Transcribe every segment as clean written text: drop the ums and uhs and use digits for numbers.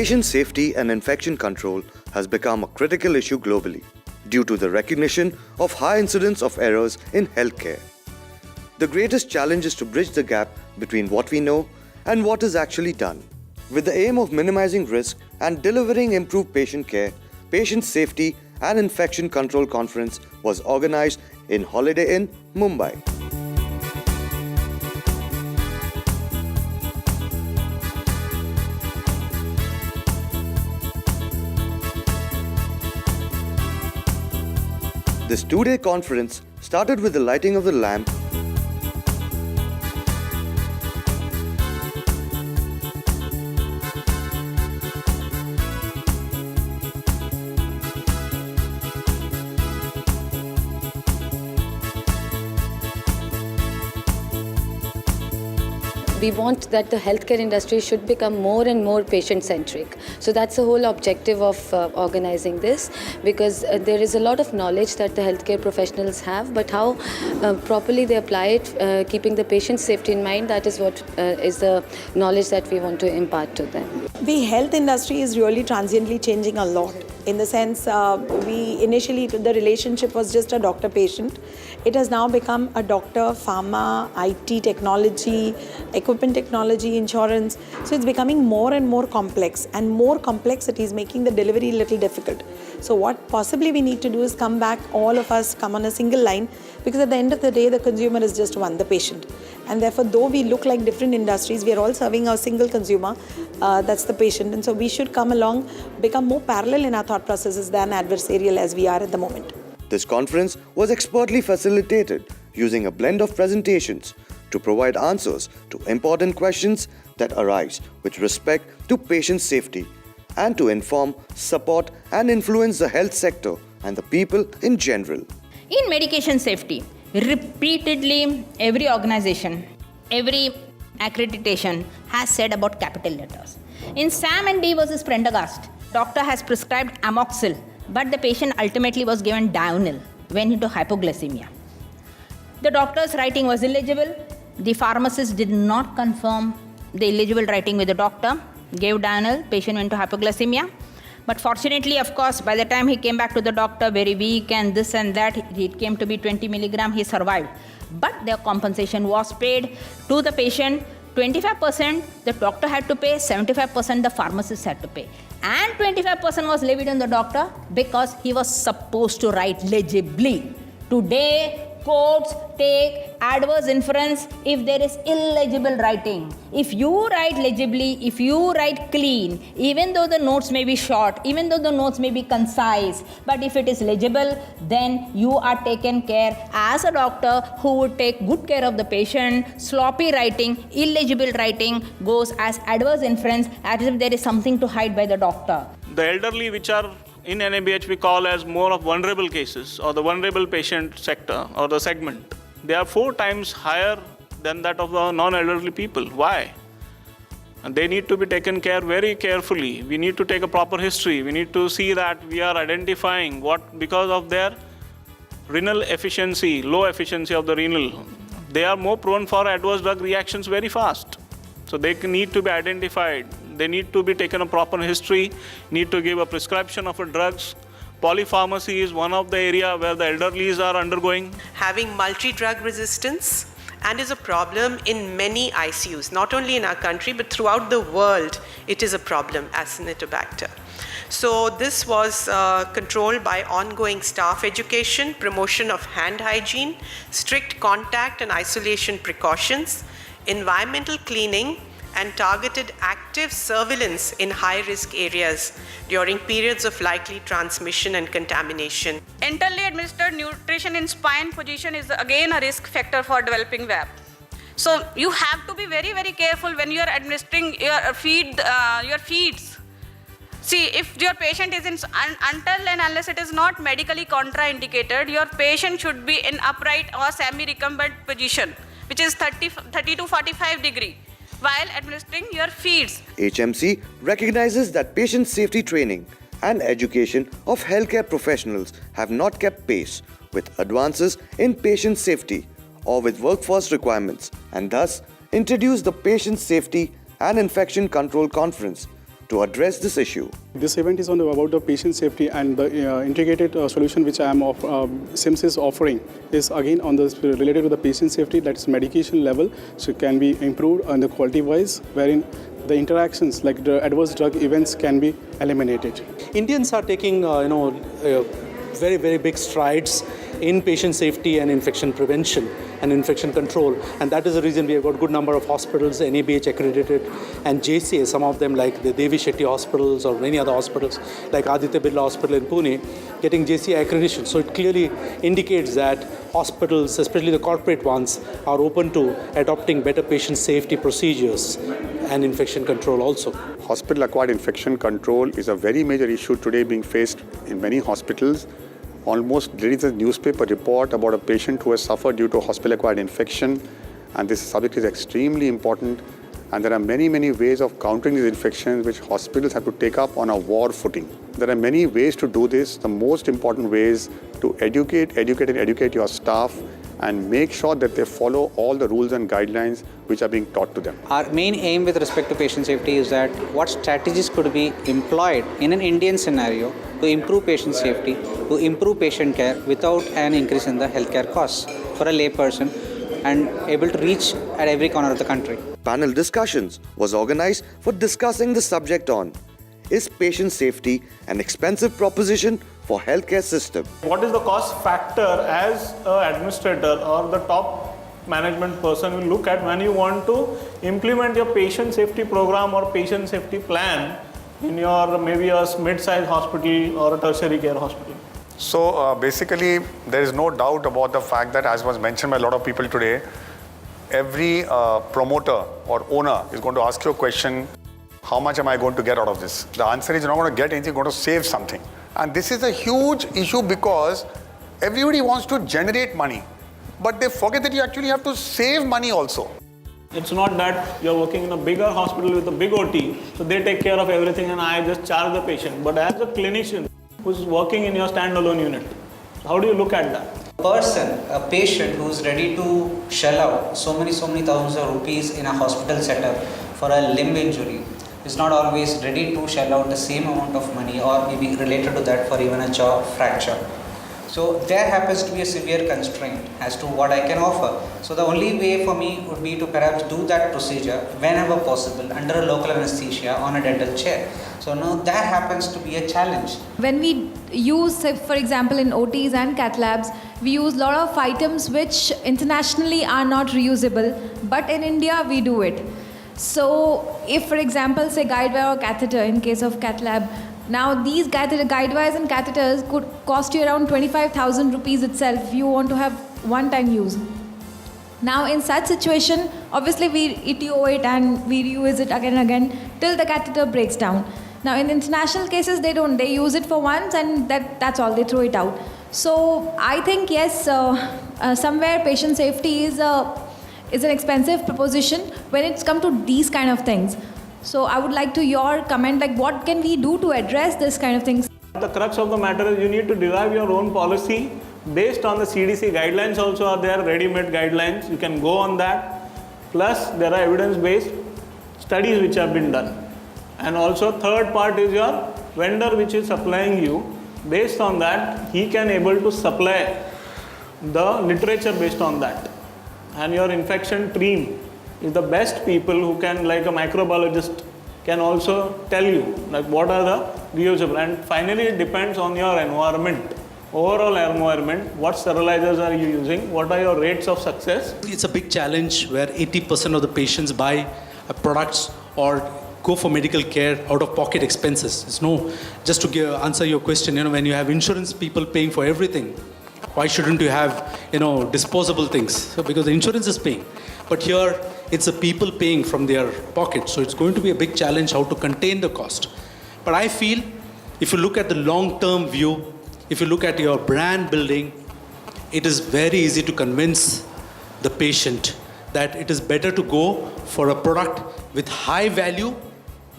Patient safety and infection control has become a critical issue globally due to the recognition of high incidence of errors in healthcare. The greatest challenge is to bridge the gap between what we know and what is actually done. With the aim of minimizing risk and delivering improved patient care, Patient Safety and Infection Control Conference was organized in Holiday Inn, Mumbai. This two-day conference started with the lighting of the lamp, We want that the healthcare industry should become more and more patient-centric. So that's the whole objective of organizing this, because there is a lot of knowledge that the healthcare professionals have, but how properly they apply it, keeping the patient's safety in mind, that is what is the knowledge that we want to impart to them. The health industry is really transiently changing a lot. In the sense, we initially, the relationship was just a doctor-patient. It has now become a doctor, pharma, IT, technology, equipment technology, insurance. So it's becoming more and more complex, and more complexity is making the delivery a little difficult. So what possibly we need to do is come back, all of us come on a single line, because at the end of the day, the consumer is just one, the patient. And therefore, though we look like different industries, we are all serving a single consumer, that's the patient. And so we should come along, become more parallel in our thought processes than adversarial as we are at the moment. This conference was expertly facilitated using a blend of presentations to provide answers to important questions that arise with respect to patient safety and to inform, support and influence the health sector and the people in general. In medication safety, repeatedly every organization, every accreditation has said about capital letters. In Sam and D versus Prendergast, doctor has prescribed amoxil, but the patient ultimately was given Dionyl, went into hypoglycemia. The doctor's writing was illegible. The pharmacist did not confirm the illegible writing with the doctor, gave Dionyl, patient went to hypoglycemia. But fortunately, of course, by the time he came back to the doctor, very weak and this and that, it came to be 20 milligram, he survived. But their compensation was paid to the patient. 25% the doctor had to pay, 75% the pharmacist had to pay. And 25% was levied on the doctor because he was supposed to write legibly. Today, courts take adverse inference if there is illegible writing. If you write legibly, if you write clean, even though the notes may be short, even though the notes may be concise, but if it is legible, then you are taken care as a doctor who would take good care of the patient. Sloppy writing, illegible writing goes as adverse inference as if there is something to hide by the doctor. The elderly, which are in NABH we call as more of vulnerable cases or the vulnerable patient sector or the segment. They are 4 times higher than that of the non-elderly people. Why? And they need to be taken care very carefully. We need to take a proper history. We need to see that we are identifying what, because of their renal efficiency, low efficiency of the renal, they are more prone for adverse drug reactions very fast. So they need to be identified. They need to be taken a proper history, need to give a prescription of a drugs. Polypharmacy is one of the area where the elderlies are undergoing. Having multi-drug resistance and is a problem in many ICUs, not only in our country, but throughout the world, it is a problem, Acinetobacter. So this was controlled by ongoing staff education, promotion of hand hygiene, strict contact and isolation precautions, environmental cleaning, and targeted active surveillance in high-risk areas during periods of likely transmission and contamination. Internally administered nutrition in spine position is again a risk factor for developing VAP. So you have to be very, very careful when you are administering your feeds. See, if your patient is until and unless it is not medically contraindicated, your patient should be in upright or semi-recumbent position, which is 30 to 45 degree, while administering your feeds. HMC recognizes that patient safety training and education of healthcare professionals have not kept pace with advances in patient safety or with workforce requirements, and thus introduced the Patient Safety and Infection Control Conference, to address this issue. This event is about the patient safety, and the integrated solution which SIMS is offering is again on the related to the patient safety, that's medication level, so it can be improved on the quality wise, wherein the interactions like the adverse drug events can be eliminated. Indians are taking very, very big strides in patient safety and infection prevention and infection control, and that is the reason we have got a good number of hospitals, NABH accredited, and JCA, some of them like the Devi Shetty hospitals or many other hospitals like Aditya Birla Hospital in Pune, getting JCA accreditation. So it clearly indicates that hospitals, especially the corporate ones, are open to adopting better patient safety procedures and infection control also. Hospital-acquired infection control is a very major issue today being faced in many hospitals. Almost there is a newspaper report about a patient who has suffered due to hospital-acquired infection, and this subject is extremely important, and there are many, many ways of countering these infections which hospitals have to take up on a war footing. There are many ways to do this. The most important way is to educate your staff and make sure that they follow all the rules and guidelines which are being taught to them. Our main aim with respect to patient safety is that what strategies could be employed in an Indian scenario to improve patient safety, to improve patient care without an increase in the healthcare costs for a layperson and able to reach at every corner of the country. Panel discussions was organized for discussing the subject on: is patient safety an expensive proposition for healthcare system? What is the cost factor as an administrator or the top management person will look at when you want to implement your patient safety program or patient safety plan in your maybe a mid-sized hospital or a tertiary care hospital? So basically, there is no doubt about the fact that, as was mentioned by a lot of people today, every promoter or owner is going to ask you a question: how much am I going to get out of this? The answer is you're not going to get anything, you're going to save something. And this is a huge issue because everybody wants to generate money, but they forget that you actually have to save money also. It's not that you're working in a bigger hospital with a big OT, so they take care of everything and I just charge the patient. But as a clinician who's working in your standalone unit, how do you look at that? A patient who's ready to shell out so many thousands of rupees in a hospital setup for a limb injury is not always ready to shell out the same amount of money or maybe related to that for even a jaw fracture. So there happens to be a severe constraint as to what I can offer. So the only way for me would be to perhaps do that procedure whenever possible under a local anesthesia on a dental chair. So now that happens to be a challenge. When we use, say, for example, in OTs and cath labs, we use a lot of items which internationally are not reusable, but in India we do it. So if, for example, say guide wire or catheter in case of cath lab, now these guide wires and catheters could cost you around 25,000 rupees itself if you want to have one-time use. Now in such situation, obviously we ETO it and we reuse it again and again till the catheter breaks down. Now in international cases they don't, they use it for once and that's all, they throw it out. So I think yes, somewhere patient safety is an expensive proposition when it's come to these kind of things. So I would like to your comment, like what can we do to address this kind of things? The crux of the matter is you need to derive your own policy based on the CDC guidelines. Also are there ready-made guidelines, you can go on that. Plus there are evidence-based studies which have been done. And also third part is your vendor which is supplying you. Based on that, he can able to supply the literature based on that. And your infection team is the best people who can, like a microbiologist, can also tell you like what are the reusable. And finally it depends on your environment, overall environment, what sterilizers are you using, what are your rates of success. It's a big challenge where 80% of the patients buy products or go for medical care out of pocket expenses. It's no, just to answer your question, when you have insurance people paying for everything, why shouldn't you have, disposable things? So because the insurance is paying. But here, it's the people paying from their pocket. So it's going to be a big challenge how to contain the cost. But I feel, if you look at the long-term view, if you look at your brand building, it is very easy to convince the patient that it is better to go for a product with high value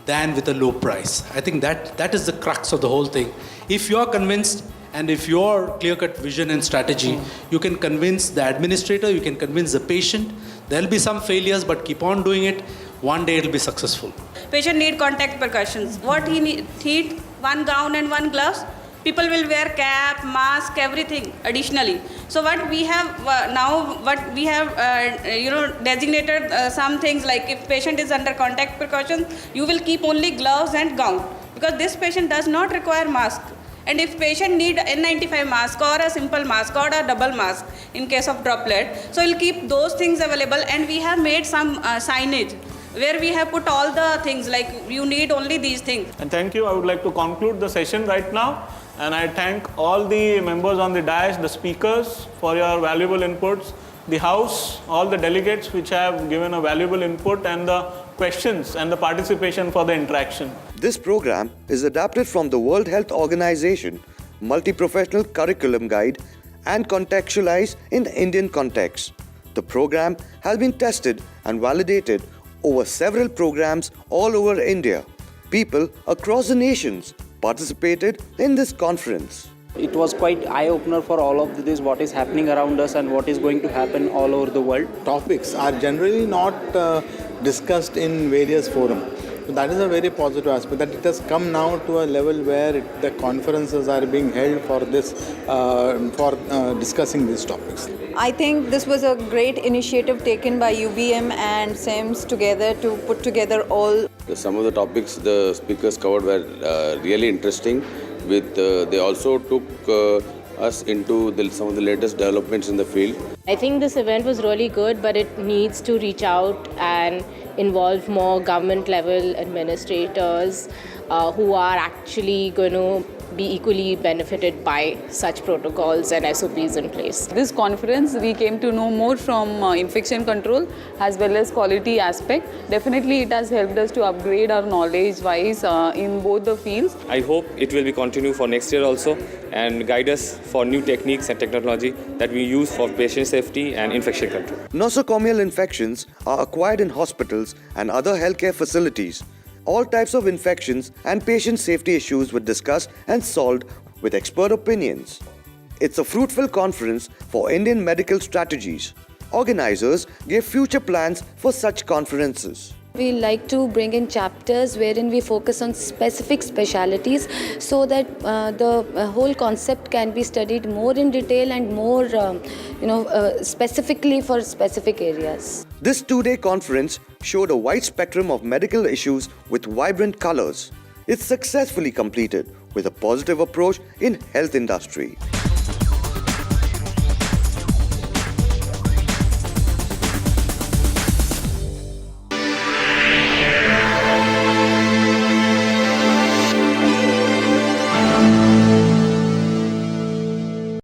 than with a low price. I think that is the crux of the whole thing. If you are convinced, and if your clear-cut vision and strategy, you can convince the administrator, you can convince the patient. There'll be some failures, but keep on doing it. One day it'll be successful. patient need contact precautions. What he need? One gown and one gloves. People will wear cap, mask, everything additionally. So what we have designated some things like if patient is under contact precautions, you will keep only gloves and gown because this patient does not require mask. And if patient need N95 mask or a simple mask or a double mask in case of droplet, so we'll keep those things available. And we have made some signage where we have put all the things like you need only these things. And thank you. I would like to conclude the session right now. And I thank all the members on the dais, the speakers for your valuable inputs, the House, all the delegates which have given a valuable input and the questions and the participation for the interaction. This program is adapted from the World Health Organization Multi-Professional Curriculum Guide and contextualized in Indian context. The program has been tested and validated over several programs all over India. People across the nations participated in this conference. It was quite eye-opener for all of this, what is happening around us and what is going to happen all over the world. Topics are generally not discussed in various forums. So that is a very positive aspect, that it has come now to a level where the conferences are being held for this, discussing these topics. I think this was a great initiative taken by UVM and SIMS together to put together all. Some of the topics the speakers covered were really interesting. They also took us into some of the latest developments in the field. I think this event was really good, but it needs to reach out and involve more government level administrators who are actually going to be equally benefited by such protocols and SOPs in place. This conference, we came to know more from infection control as well as quality aspect. Definitely it has helped us to upgrade our knowledge wise in both the fields. I hope it will be continue for next year also and guide us for new techniques and technology that we use for patient safety and infection control. Nosocomial infections are acquired in hospitals and other healthcare facilities. All types of infections and patient safety issues were discussed and solved with expert opinions. It's a fruitful conference for Indian medical strategies. Organizers gave future plans for such conferences. We like to bring in chapters wherein we focus on specific specialities so that the whole concept can be studied more in detail and more specifically for specific areas. This two-day conference showed a wide spectrum of medical issues with vibrant colors. It's successfully completed with a positive approach in health industry.